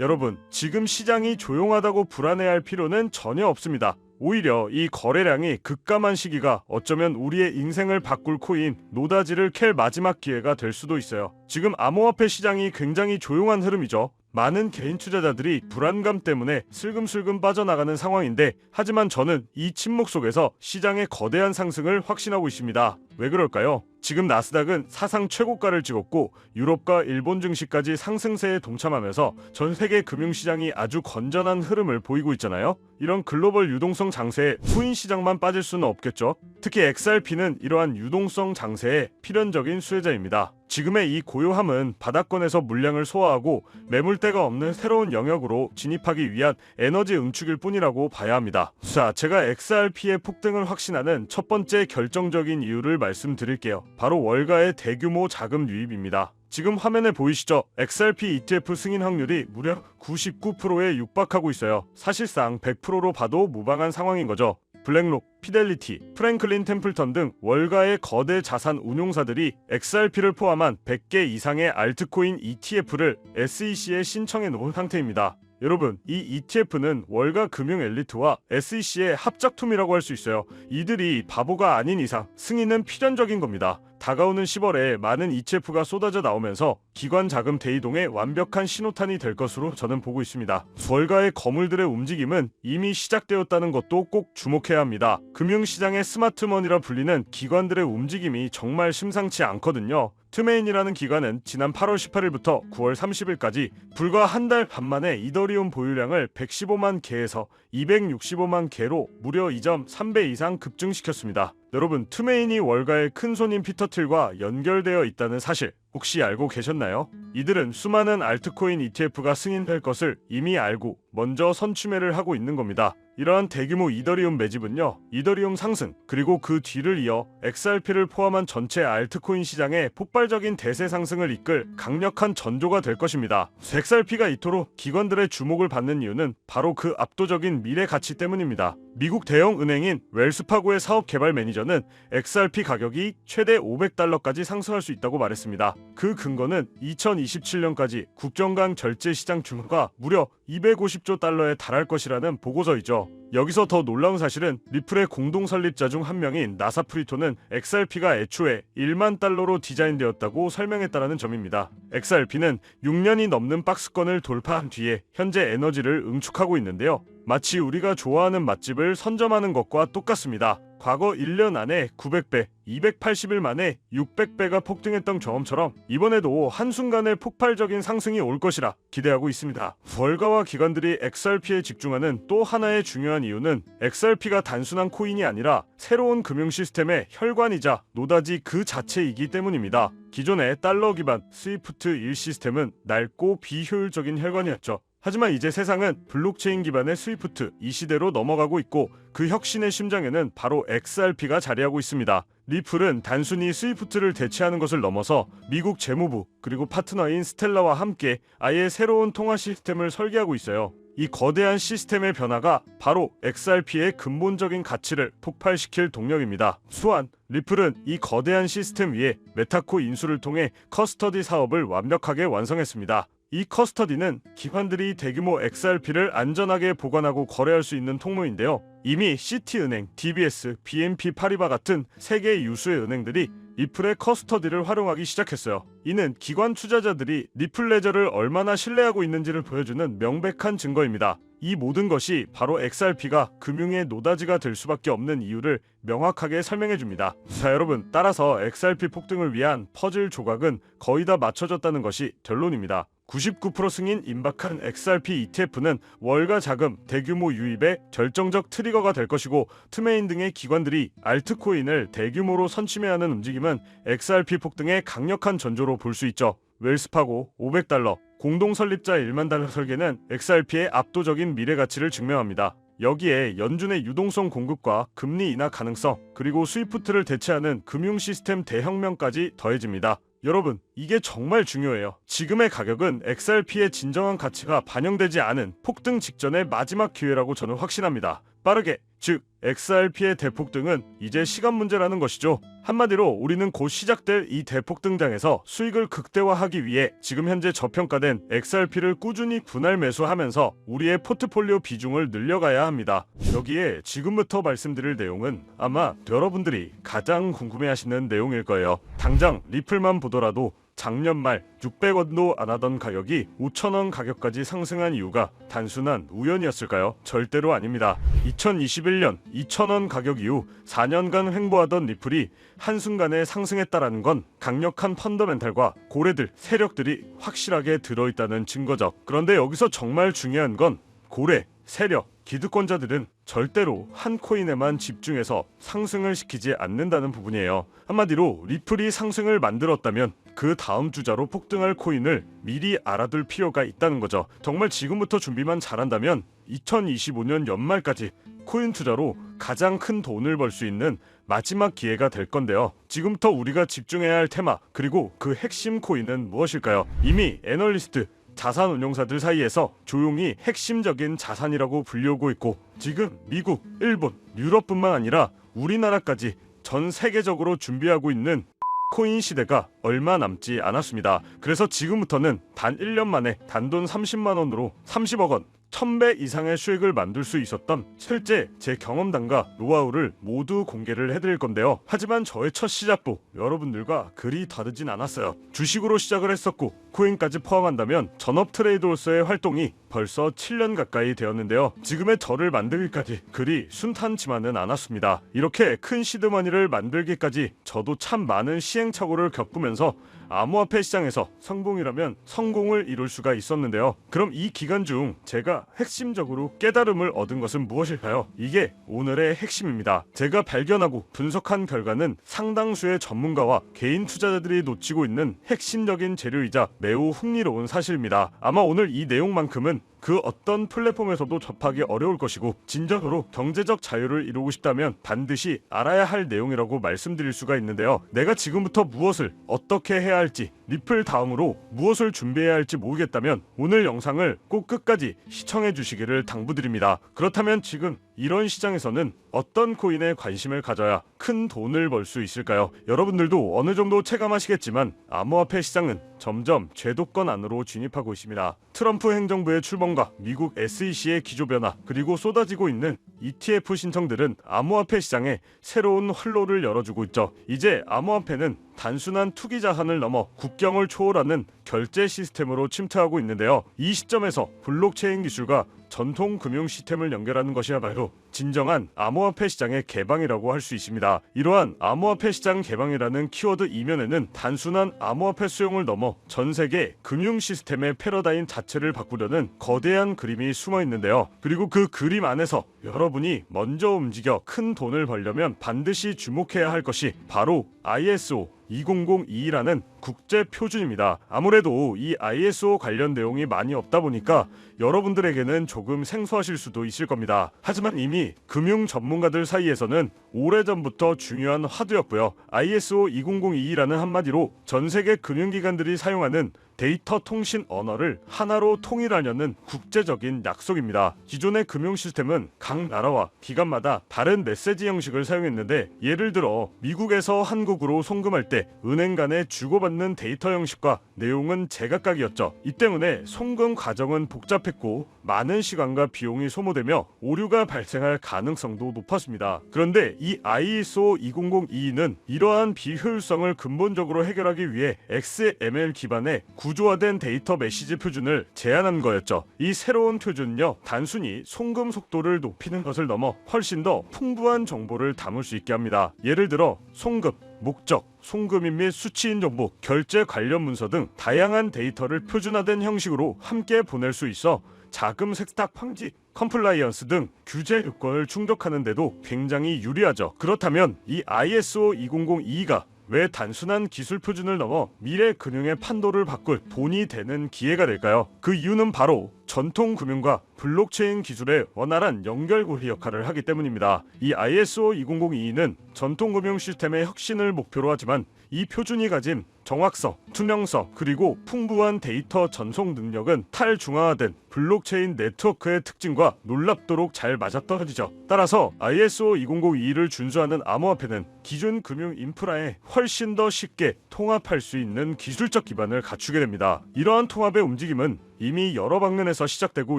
여러분, 지금 시장이 조용하다고 불안해할 필요는 전혀 없습니다. 오히려 이 거래량이 급감한 시기가 어쩌면 우리의 인생을 바꿀 코인 노다지를 캘 마지막 기회가 될 수도 있어요. 지금 암호화폐 시장이 굉장히 조용한 흐름이죠. 많은 개인 투자자들이 불안감 때문에 슬금슬금 빠져나가는 상황인데, 하지만 저는 이 침묵 속에서 시장의 거대한 상승을 확신하고 있습니다. 왜 그럴까요? 지금 나스닥은 사상 최고가를 찍었고 유럽과 일본 증시까지 상승세에 동참하면서 전 세계 금융시장이 아주 건전한 흐름을 보이고 있잖아요. 이런 글로벌 유동성 장세에 코인 시장만 빠질 수는 없겠죠. 특히 XRP는 이러한 유동성 장세의 필연적인 수혜자입니다. 지금의 이 고요함은 바닥권에서 물량을 소화하고 매물대가 없는 새로운 영역으로 진입하기 위한 에너지 응축일 뿐이라고 봐야 합니다. 자, 제가 XRP의 폭등을 확신하는 첫 번째 결정적인 이유를 말씀드릴게요. 바로 월가의 대규모 자금 유입입니다. 지금 화면에 보이시죠? XRP ETF 승인 확률이 무려 99%에 육박하고 있어요. 사실상 100%로 봐도 무방한 상황인 거죠. 블랙록, 피델리티, 프랭클린 템플턴 등 월가의 거대 자산 운용사들이 XRP를 포함한 100개 이상의 알트코인 ETF를 SEC에 신청해 놓은 상태입니다. 여러분, 이 ETF는 월가 금융 엘리트와 SEC의 합작품이라고 할 수 있어요. 이들이 바보가 아닌 이상 승인은 필연적인 겁니다. 다가오는 10월에 많은 ETF가 쏟아져 나오면서 기관 자금 대이동에 완벽한 신호탄이 될 것으로 저는 보고 있습니다. 월가의 거물들의 움직임은 이미 시작되었다는 것도 꼭 주목해야 합니다. 금융시장의 스마트머니라 불리는 기관들의 움직임이 정말 심상치 않거든요. 트메인이라는 기관은 지난 8월 18일부터 9월 30일까지 불과 한 달 반 만에 이더리움 보유량을 115만 개에서 265만 개로 무려 2.3배 이상 급증시켰습니다. 여러분, 트메인이 월가의 큰 손인 피터 틸과 연결되어 있다는 사실 혹시 알고 계셨나요? 이들은 수많은 알트코인 ETF가 승인될 것을 이미 알고 먼저 선취매를 하고 있는 겁니다. 이러한 대규모 이더리움 매집은요, 이더리움 상승 그리고 그 뒤를 이어 XRP를 포함한 전체 알트코인 시장의 폭발적인 대세 상승을 이끌 강력한 전조가 될 것입니다. XRP가 이토록 기관들의 주목을 받는 이유는 바로 그 압도적인 미래 가치 때문입니다. 미국 대형 은행인 웰스파고의 사업 개발 매니저는 XRP 가격이 최대 $500까지 상승할 수 있다고 말했습니다. 그 근거는 2027년까지 국정강 결제 시장 규모가 무려 250조 달러에 달할 것이라는 보고서이죠. 여기서 더 놀라운 사실은 리플의 공동 설립자 중 한 명인 나사 프리토는 XRP가 애초에 1만 달러로 디자인되었다고 설명했다는 점입니다. XRP는 6년이 넘는 박스권을 돌파한 뒤에 현재 에너지를 응축하고 있는데요. 마치 우리가 좋아하는 맛집을 선점하는 것과 똑같습니다. 과거 1년 안에 900배, 280일 만에 600배가 폭등했던 경험처럼 이번에도 한순간에 폭발적인 상승이 올 것이라 기대하고 있습니다. 월가와 기관들이 XRP에 집중하는 또 하나의 중요한 이유는 XRP가 단순한 코인이 아니라 새로운 금융 시스템의 혈관이자 노다지 그 자체이기 때문입니다. 기존의 달러 기반 스위프트 1 시스템은 낡고 비효율적인 혈관이었죠. 하지만 이제 세상은 블록체인 기반의 스위프트 이 시대로 넘어가고 있고 그 혁신의 심장에는 바로 XRP가 자리하고 있습니다. 리플은 단순히 스위프트를 대체하는 것을 넘어서 미국 재무부 그리고 파트너인 스텔라와 함께 아예 새로운 통화 시스템을 설계하고 있어요. 이 거대한 시스템의 변화가 바로 XRP의 근본적인 가치를 폭발시킬 동력입니다. 또한 리플은 이 거대한 시스템 위에 메타코 인수를 통해 커스터디 사업을 완벽하게 완성했습니다. 이 커스터디는 기관들이 대규모 XRP를 안전하게 보관하고 거래할 수 있는 통로인데요. 이미 시티은행, DBS, BNP 파리바 같은 세계 유수의 은행들이 리플의 커스터디를 활용하기 시작했어요. 이는 기관 투자자들이 리플 레저를 얼마나 신뢰하고 있는지를 보여주는 명백한 증거입니다. 이 모든 것이 바로 XRP가 금융의 노다지가 될 수밖에 없는 이유를 명확하게 설명해줍니다. 자, 여러분, 따라서 XRP 폭등을 위한 퍼즐 조각은 거의 다 맞춰졌다는 것이 결론입니다. 99% 승인 임박한 XRP ETF는 월가 자금 대규모 유입의 결정적 트리거가 될 것이고, 트메인 등의 기관들이 알트코인을 대규모로 선침해하는 움직임은 XRP 폭등의 강력한 전조로 볼 수 있죠. 웰스파고 500달러, 공동 설립자 1만 달러 설계는 XRP의 압도적인 미래 가치를 증명합니다. 여기에 연준의 유동성 공급과 금리 인하 가능성, 그리고 스위프트를 대체하는 금융 시스템 대혁명까지 더해집니다. 여러분, 이게 정말 중요해요. 지금의 가격은 XRP의 진정한 가치가 반영되지 않은 폭등 직전의 마지막 기회라고 저는 확신합니다. 빠르게, 즉 XRP의 대폭등은 이제 시간 문제라는 것이죠. 한마디로 우리는 곧 시작될 이 대폭등장에서 수익을 극대화하기 위해 지금 현재 저평가된 XRP를 꾸준히 분할 매수하면서 우리의 포트폴리오 비중을 늘려가야 합니다. 여기에 지금부터 말씀드릴 내용은 아마 여러분들이 가장 궁금해하시는 내용일 거예요. 당장 리플만 보더라도 작년 말 600원도 안 하던 가격이 5,000원 가격까지 상승한 이유가 단순한 우연이었을까요? 절대로 아닙니다. 2021년 2,000원 가격 이후 4년간 횡보하던 리플이 한순간에 상승했다라는 건 강력한 펀더멘탈과 고래들, 세력들이 확실하게 들어있다는 증거죠. 그런데 여기서 정말 중요한 건 고래, 세력, 기득권자들은 절대로 한 코인에만 집중해서 상승을 시키지 않는다는 부분이에요. 한마디로 리플이 상승을 만들었다면 그 다음 주자로 폭등할 코인을 미리 알아둘 필요가 있다는 거죠. 정말 지금부터 준비만 잘한다면 2025년 연말까지 코인 투자로 가장 큰 돈을 벌 수 있는 마지막 기회가 될 건데요. 지금부터 우리가 집중해야 할 테마, 그리고 그 핵심 코인은 무엇일까요? 이미 애널리스트, 자산 운용사들 사이에서 조용히 핵심적인 자산이라고 불리우고 있고, 지금 미국, 일본, 유럽뿐만 아니라 우리나라까지 전 세계적으로 준비하고 있는 코인 시대가 얼마 남지 않았습니다. 그래서 지금부터는 단 1년 만에 단돈 30만 원으로 30억 원, 1000배 이상의 수익을 만들 수 있었던 실제 제 경험담과 노하우를 모두 공개를 해드릴 건데요. 하지만 저의 첫 시작부 여러분들과 그리 다르진 않았어요. 주식으로 시작을 했었고 코인까지 포함한다면 전업 트레이더로서의 활동이 벌써 7년 가까이 되었는데요. 지금의 저를 만들기까지 그리 순탄치만은 않았습니다. 이렇게 큰 시드머니를 만들기까지 저도 참 많은 시행착오를 겪으면서 암호화폐 시장에서 성공이라면 성공을 이룰 수가 있었는데요. 그럼 이 기간 중 제가 핵심적으로 깨달음을 얻은 것은 무엇일까요? 이게 오늘의 핵심입니다. 제가 발견하고 분석한 결과는 상당수의 전문가와 개인 투자자들이 놓치고 있는 핵심적인 재료이자 매우 흥미로운 사실입니다. 아마 오늘 이 내용만큼은 그 어떤 플랫폼에서도 접하기 어려울 것이고, 진정으로 경제적 자유를 이루고 싶다면 반드시 알아야 할 내용이라고 말씀드릴 수가 있는데요. 내가 지금부터 무엇을 어떻게 해야 할지, 리플 다음으로 무엇을 준비해야 할지 모르겠다면 오늘 영상을 꼭 끝까지 시청해 주시기를 당부드립니다. 그렇다면 지금 이런 시장에서는 어떤 코인에 관심을 가져야 큰 돈을 벌 수 있을까요? 여러분들도 어느 정도 체감하시겠지만 암호화폐 시장은 점점 제도권 안으로 진입하고 있습니다. 트럼프 행정부의 출범과 미국 SEC의 기조 변화, 그리고 쏟아지고 있는 ETF 신청들은 암호화폐 시장에 새로운 활로를 열어주고 있죠. 이제 암호화폐는 단순한 투기 자산을 넘어 국경을 초월하는 결제 시스템으로 침투하고 있는데요. 이 시점에서 블록체인 기술과 전통 금융 시스템을 연결하는 것이야말로 진정한 암호화폐 시장의 개방이라고 할 수 있습니다. 이러한 암호화폐 시장 개방이라는 키워드 이면에는 단순한 암호화폐 수용을 넘어 전 세계 금융 시스템의 패러다임 자체를 바꾸려는 거대한 그림이 숨어 있는데요. 그리고 그 그림 안에서 여러분이 먼저 움직여 큰 돈을 벌려면 반드시 주목해야 할 것이 바로 ISO 20022라는 국제 표준입니다. 아무래도 이 ISO 관련 내용이 많이 없다 보니까 여러분들에게는 조금 생소하실 수도 있을 겁니다. 하지만 이미 금융 전문가들 사이에서는 오래전부터 중요한 화두였고요. ISO 20022라는 한마디로 전 세계 금융기관들이 사용하는 데이터 통신 언어를 하나로 통일하려는 국제적인 약속입니다. 기존의 금융 시스템은 각 나라와 기관마다 다른 메시지 형식을 사용했는데, 예를 들어 미국에서 한국으로 송금할 때 은행 간에 주고받는 데이터 형식과 내용은 제각각이었죠. 이 때문에 송금 과정은 복잡했고 많은 시간과 비용이 소모되며 오류가 발생할 가능성도 높았습니다. 그런데 이 ISO 20022는 이러한 비효율성을 근본적으로 해결하기 위해 XML 기반의 구조화된 데이터 메시지 표준을 제안한 거였죠. 이 새로운 표준은요, 단순히 송금 속도를 높이는 것을 넘어 훨씬 더 풍부한 정보를 담을 수 있게 합니다. 예를 들어 송금, 목적, 송금인 및 수취인 정보, 결제 관련 문서 등 다양한 데이터를 표준화된 형식으로 함께 보낼 수 있어 자금 세탁 방지, 컴플라이언스 등 규제 요건을 충족하는 데도 굉장히 유리하죠. 그렇다면 이 ISO 20022가 왜 단순한 기술 표준을 넘어 미래 금융의 판도를 바꿀 돈이 되는 기회가 될까요? 그 이유는 바로 전통 금융과 블록체인 기술의 원활한 연결고리 역할을 하기 때문입니다. 이 ISO 20022는 전통 금융 시스템의 혁신을 목표로 하지만 이 표준이 가진 정확성, 투명성, 그리고 풍부한 데이터 전송 능력은 탈중앙화된 블록체인 네트워크의 특징과 놀랍도록 잘 맞아떨어지죠. 따라서 ISO 20022를 준수하는 암호화폐는 기존 금융 인프라에 훨씬 더 쉽게 통합할 수 있는 기술적 기반을 갖추게 됩니다. 이러한 통합의 움직임은 이미 여러 방면에서 시작되고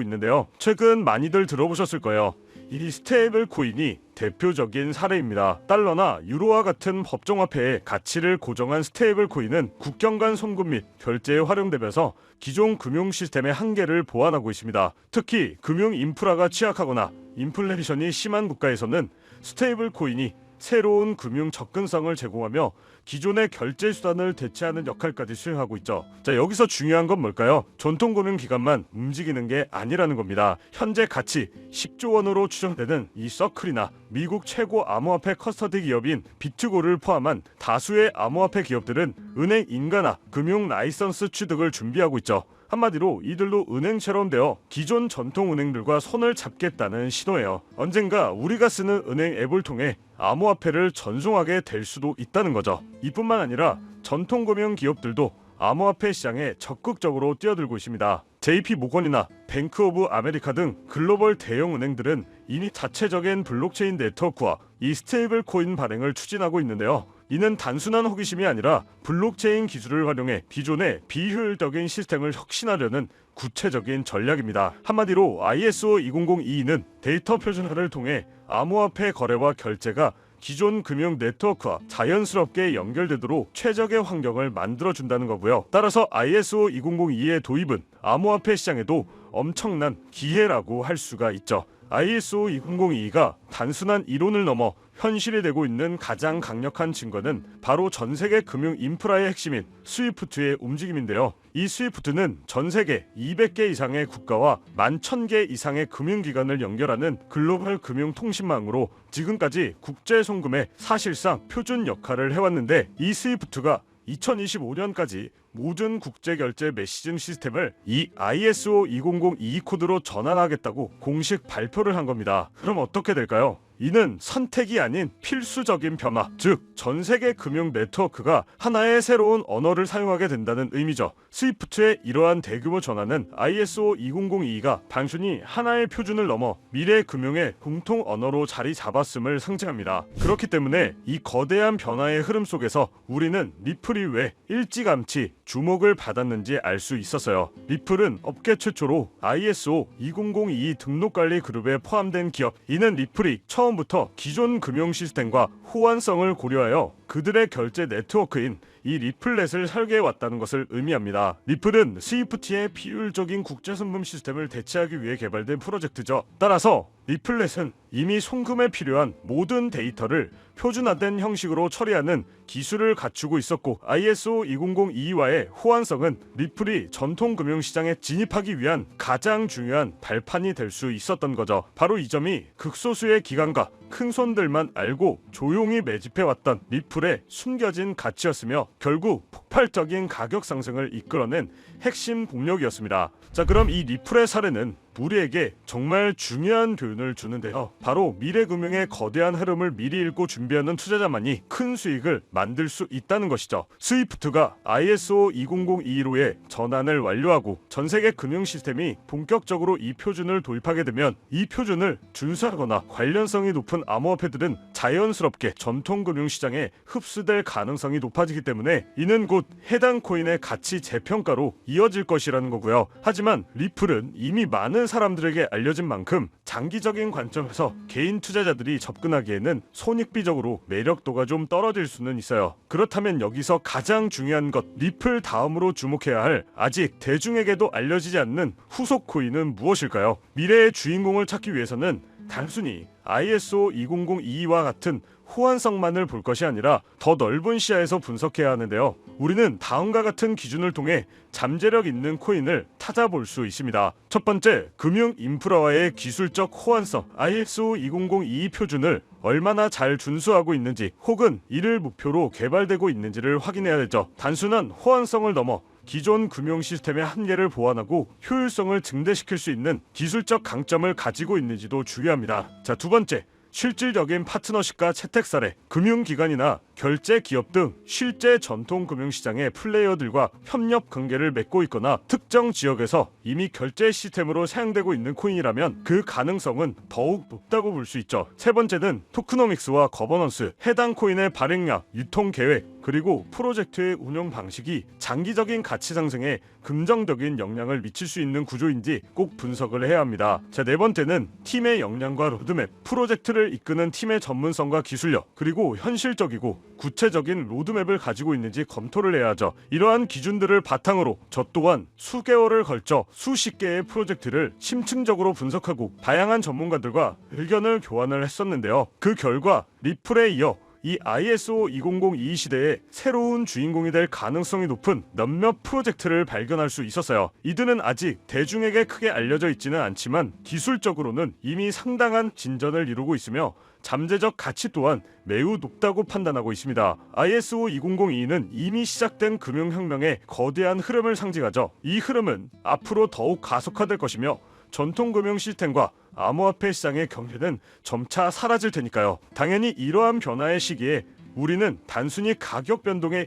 있는데요. 최근 많이들 들어보셨을 거예요. 이 스테이블 코인이 대표적인 사례입니다. 달러나 유로와 같은 법정화폐의 가치를 고정한 스테이블 코인은 국경 간 송금 및 결제에 활용되면서 기존 금융 시스템의 한계를 보완하고 있습니다. 특히 금융 인프라가 취약하거나 인플레이션이 심한 국가에서는 스테이블 코인이 새로운 금융 접근성을 제공하며 기존의 결제 수단을 대체하는 역할까지 수행하고 있죠. 자, 여기서 중요한 건 뭘까요? 전통 금융 기관만 움직이는 게 아니라는 겁니다. 현재 가치 10조 원으로 추정되는 이 서클이나 미국 최고 암호화폐 커스터디 기업인 비트고를 포함한 다수의 암호화폐 기업들은 은행 인가나 금융 라이선스 취득을 준비하고 있죠. 한마디로 이들도 은행처럼 되어 기존 전통 은행들과 손을 잡겠다는 신호예요. 언젠가 우리가 쓰는 은행 앱을 통해 암호화폐를 전송하게 될 수도 있다는 거죠. 이뿐만 아니라 전통금융 기업들도 암호화폐 시장에 적극적으로 뛰어들고 있습니다. JP모건이나 뱅크 오브 아메리카 등 글로벌 대형 은행들은 이미 자체적인 블록체인 네트워크와 이 스테이블 코인 발행을 추진하고 있는데요. 이는 단순한 호기심이 아니라 블록체인 기술을 활용해 기존의 비효율적인 시스템을 혁신하려는 구체적인 전략입니다. 한마디로 ISO 20022는 데이터 표준화를 통해 암호화폐 거래와 결제가 기존 금융 네트워크와 자연스럽게 연결되도록 최적의 환경을 만들어준다는 거고요. 따라서 ISO 20022의 도입은 암호화폐 시장에도 엄청난 기회라고 할 수가 있죠. ISO 20022가 단순한 이론을 넘어 현실이 되고 있는 가장 강력한 증거는 바로 전세계 금융 인프라의 핵심인 스위프트의 움직임인데요. 이 스위프트는 전세계 200개 이상의 국가와 11,000개 이상의 금융기관을 연결하는 글로벌 금융통신망으로 지금까지 국제송금의 사실상 표준 역할을 해왔는데, 이 스위프트가 2025년까지 모든 국제결제 메시징 시스템을 이 ISO 20022 코드로 전환하겠다고 공식 발표를 한 겁니다. 그럼 어떻게 될까요? 이는 선택이 아닌 필수적인 변화, 즉 전세계 금융 네트워크가 하나의 새로운 언어를 사용하게 된다는 의미죠. 스위프트의 이러한 대규모 전환은 ISO 20022가 단순히 하나의 표준을 넘어 미래 금융의 공통 언어로 자리 잡았음을 상징합니다. 그렇기 때문에 이 거대한 변화의 흐름 속에서 우리는 리플이 왜 일찌감치 주목을 받았는지 알 수 있었어요. 리플은 업계 최초로 ISO 20022 등록관리 그룹에 포함된 기업. 이는 리플이 처음부터 기존 금융 시스템과 호환성을 고려하여 그들의 결제 네트워크인 이 리플렛을 설계해왔다는 것을 의미합니다. 리플은 스위프트의 비효율적인 국제송금 시스템을 대체하기 위해 개발된 프로젝트죠. 따라서 리플렛은 이미 송금에 필요한 모든 데이터를 표준화된 형식으로 처리하는 기술을 갖추고 있었고, ISO 20022와의 호환성은 리플이 전통 금융시장에 진입하기 위한 가장 중요한 발판이 될 수 있었던 거죠. 바로 이 점이 극소수의 기관과 큰 손들만 알고 조용히 매집해왔던 리플의 숨겨진 가치였으며 결국 폭발적인 가격 상승을 이끌어낸 핵심 동력이었습니다. 자, 그럼 이 리플의 사례는 우리에게 정말 중요한 교훈을 주는데요. 바로 미래금융의 거대한 흐름을 미리 읽고 준비하는 투자자만이 큰 수익을 만들 수 있다는 것이죠. 스위프트가 ISO 20022로의 전환을 완료하고 전세계 금융 시스템이 본격적으로 이 표준을 도입하게 되면 이 표준을 준수하거나 관련성이 높은 암호화폐들은 자연스럽게 전통 금융 시장에 흡수될 가능성이 높아지기 때문에 이는 곧 해당 코인의 가치 재평가로 이어질 것이라는 거고요. 하지만 리플은 이미 많은 사람들에게 알려진 만큼 장기적인 관점에서 개인 투자자들이 접근하기에는 손익비적으로 매력도가 좀 떨어질 수는 있어요. 그렇다면 여기서 가장 중요한 것, 리플 다음으로 주목해야 할 아직 대중에게도 알려지지 않는 후속 코인은 무엇일까요? 미래의 주인공을 찾기 위해서는 단순히 ISO 20022와 같은 호환성만을 볼 것이 아니라 더 넓은 시야에서 분석해야 하는데요. 우리는 다음과 같은 기준을 통해 잠재력 있는 코인을 찾아볼 수 있습니다. 첫 번째, 금융 인프라와의 기술적 호환성. ISO 20022 표준을 얼마나 잘 준수하고 있는지 혹은 이를 목표로 개발되고 있는지를 확인해야 되죠. 단순한 호환성을 넘어 기존 금융 시스템의 한계를 보완하고 효율성을 증대시킬 수 있는 기술적 강점을 가지고 있는지도 중요합니다. 자, 두 번째, 실질적인 파트너십과 채택 사례, 금융기관이나 결제 기업 등 실제 전통 금융시장의 플레이어들과 협력 관계를 맺고 있거나 특정 지역에서 이미 결제 시스템으로 사용되고 있는 코인이라면 그 가능성은 더욱 높다고 볼 수 있죠. 세 번째는 토크노믹스와 거버넌스, 해당 코인의 발행량, 유통 계획, 그리고 프로젝트의 운영 방식이 장기적인 가치 상승에 긍정적인 영향을 미칠 수 있는 구조인지 꼭 분석을 해야 합니다. 자, 네 번째는 팀의 역량과 로드맵, 프로젝트를 이끄는 팀의 전문성과 기술력, 그리고 현실적이고 구체적인 로드맵을 가지고 있는지 검토를 해야 하죠. 이러한 기준들을 바탕으로 저 또한 수개월을 걸쳐 수십 개의 프로젝트를 심층적으로 분석하고 다양한 전문가들과 의견을 교환을 했었는데요. 그 결과 리플에 이어 이 ISO 2002 시대에 새로운 주인공이 될 가능성이 높은 몇몇 프로젝트를 발견할 수 있었어요. 이들은 아직 대중에게 크게 알려져 있지는 않지만 기술적으로는 이미 상당한 진전을 이루고 있으며 잠재적 가치 또한 매우 높다고 판단하고 있습니다. ISO 2002는 이미 시작된 금융혁명의 거대한 흐름을 상징하죠. 이 흐름은 앞으로 더욱 가속화될 것이며 전통 금융 시스템과 암호화폐 시장의 경계는 점차 사라질 테니까요. 당연히 이러한 변화의 시기에 우리는 단순히 가격 변동에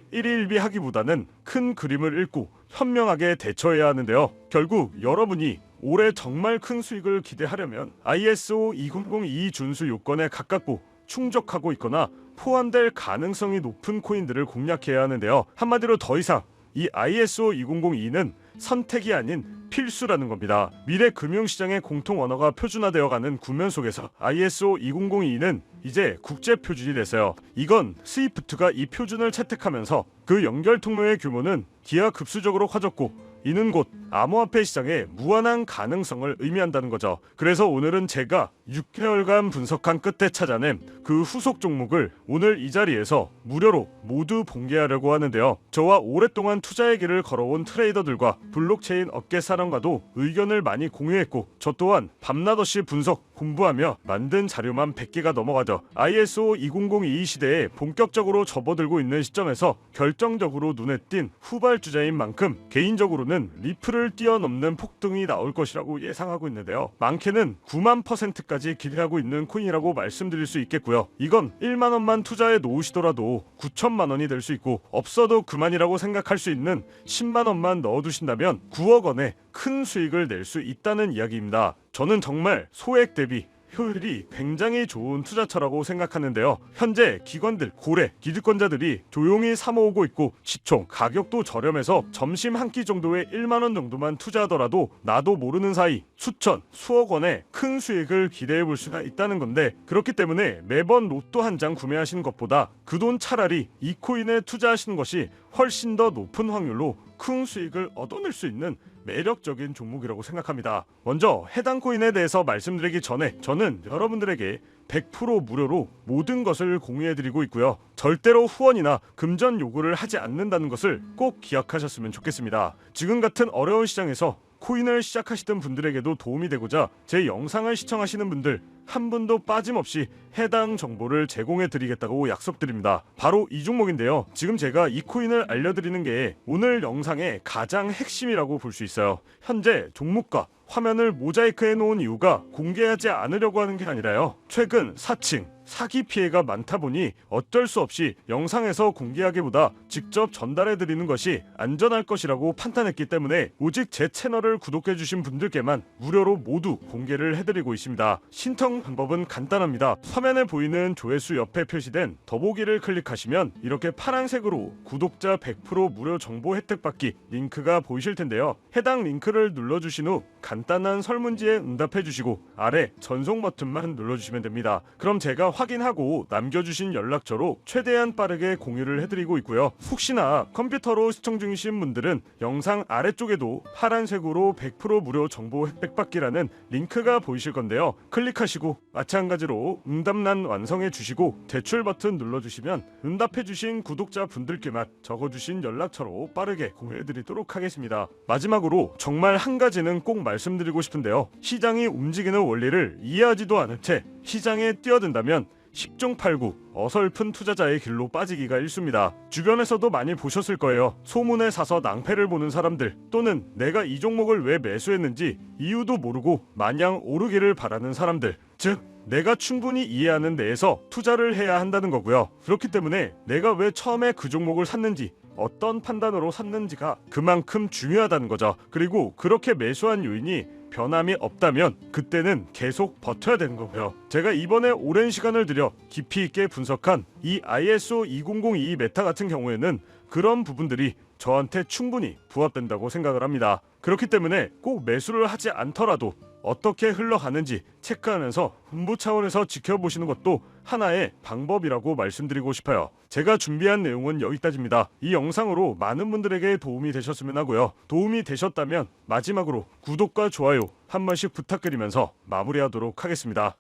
일희일비하기보다는 큰 그림을 읽고 현명하게 대처해야 하는데요. 결국 여러분이 올해 정말 큰 수익을 기대하려면 ISO 2002 준수 요건에 가깝고 충족하고 있거나 포함될 가능성이 높은 코인들을 공략해야 하는데요. 한마디로 더 이상 이 ISO 2002는 선택이 아닌 필수라는 겁니다. 미래 금융시장의 공통 언어가 표준화되어가는 국면 속에서 ISO 2002는 이제 국제 표준이 됐어요. 이건 스위프트가 이 표준을 채택하면서 그 연결 통로의 규모는 기하급수적으로 커졌고 이는 곧 암호화폐 시장의 무한한 가능성을 의미한다는 거죠. 그래서 오늘은 제가 6개월간 분석한 끝에 찾아낸 그 후속 종목을 오늘 이 자리에서 무료로 모두 공개하려고 하는데요. 저와 오랫동안 투자의 길을 걸어온 트레이더들과 블록체인 업계 사람과도 의견을 많이 공유했고 저 또한 밤낮없이 분석, 공부하며 만든 자료만 100개가 넘어가죠. ISO 2002 시대에 본격적으로 접어들고 있는 시점에서 결정적으로 눈에 띈 후발주자인 만큼 개인적으로는 리플을 뛰어넘는 폭등이 나올 것이라고 예상하고 있는데요. 많게는 9만%까지 기대하고 있는 코인이라고 말씀드릴 수 있겠고요. 이건 1만 원만 투자해 놓으시더라도 9천만 원이 될 수 있고 없어도 그만이라고 생각할 수 있는 10만 원만 넣어두신다면 9억 원의 큰 수익을 낼 수 있다는 이야기입니다. 저는 정말 소액 대비 효율이 굉장히 좋은 투자처라고 생각하는데요. 현재 기관들, 고래, 기득권자들이 조용히 사모으고 있고 시총, 가격도 저렴해서 점심 한 끼 정도에 1만 원 정도만 투자하더라도 나도 모르는 사이 수천, 수억 원의 큰 수익을 기대해 볼 수가 있다는 건데 그렇기 때문에 매번 로또 한 장 구매하시는 것보다 그 돈 차라리 이 코인에 투자하시는 것이 훨씬 더 높은 확률로 큰 수익을 얻어낼 수 있는 매력적인 종목이라고 생각합니다. 먼저 해당 코인에 대해서 말씀드리기 전에 저는 여러분들에게 100% 무료로 모든 것을 공유해드리고 있고요. 절대로 후원이나 금전 요구를 하지 않는다는 것을 꼭 기억하셨으면 좋겠습니다. 지금 같은 어려운 시장에서 코인을 시작하시던 분들에게도 도움이 되고자 제 영상을 시청하시는 분들 한 분도 빠짐없이 해당 정보를 제공해 드리겠다고 약속드립니다. 바로 이 종목인데요. 지금 제가 이 코인을 알려드리는 게 오늘 영상의 가장 핵심이라고 볼 수 있어요. 현재 종목과 화면을 모자이크해 놓은 이유가 공개하지 않으려고 하는 게 아니라요. 최근 사칭, 사기 피해가 많다 보니 어쩔 수 없이 영상에서 공개하기보다 직접 전달해 드리는 것이 안전할 것이라고 판단했기 때문에 오직 제 채널을 구독해 주신 분들께만 무료로 모두 공개를 해드리고 있습니다. 신청 방법은 간단합니다. 화면에 보이는 조회수 옆에 표시된 더보기를 클릭하시면 이렇게 파란색으로 구독자 100% 무료 정보 혜택 받기 링크가 보이실 텐데요. 해당 링크를 눌러주신 후 간단한 설문지에 응답해 주시고 아래 전송 버튼만 눌러주시면 됩니다. 그럼 제가 확인하고 남겨주신 연락처로 최대한 빠르게 공유를 해드리고 있고요. 혹시나 컴퓨터로 시청 중이신 분들은 영상 아래쪽에도 파란색으로 100% 무료 정보 혜택 받기라는 링크가 보이실 건데요. 클릭하시고 마찬가지로 응답란 완성해 주시고 제출 버튼 눌러주시면 응답해 주신 구독자 분들께만 적어주신 연락처로 빠르게 공유해 드리도록 하겠습니다. 마지막으로 정말 한 가지는 꼭 말씀드리고 싶은데요. 시장이 움직이는 원리를 이해하지도 않은 채 시장에 뛰어든다면 10중 8구 어설픈 투자자의 길로 빠지기가 일쑤입니다. 주변에서도 많이 보셨을 거예요. 소문에 사서 낭패를 보는 사람들 또는 내가 이 종목을 왜 매수했는지 이유도 모르고 마냥 오르기를 바라는 사람들, 즉 내가 충분히 이해하는 내에서 투자를 해야 한다는 거고요. 그렇기 때문에 내가 왜 처음에 그 종목을 샀는지, 어떤 판단으로 샀는지가 그만큼 중요하다는 거죠. 그리고 그렇게 매수한 요인이 변함이 없다면 그때는 계속 버텨야 되는 거고요. 제가 이번에 오랜 시간을 들여 깊이 있게 분석한 이 ISO 20022 메타 같은 경우에는 그런 부분들이 저한테 충분히 부합된다고 생각을 합니다. 그렇기 때문에 꼭 매수를 하지 않더라도 어떻게 흘러가는지 체크하면서 hun부 차원에서 지켜보시는 것도 하나의 방법이라고 말씀드리고 싶어요. 제가 준비한 내용은 여기까지입니다. 이 영상으로 많은 분들에게 도움이 되셨으면 하고요. 도움이 되셨다면 마지막으로 구독과 좋아요 한 번씩 부탁드리면서 마무리하도록 하겠습니다.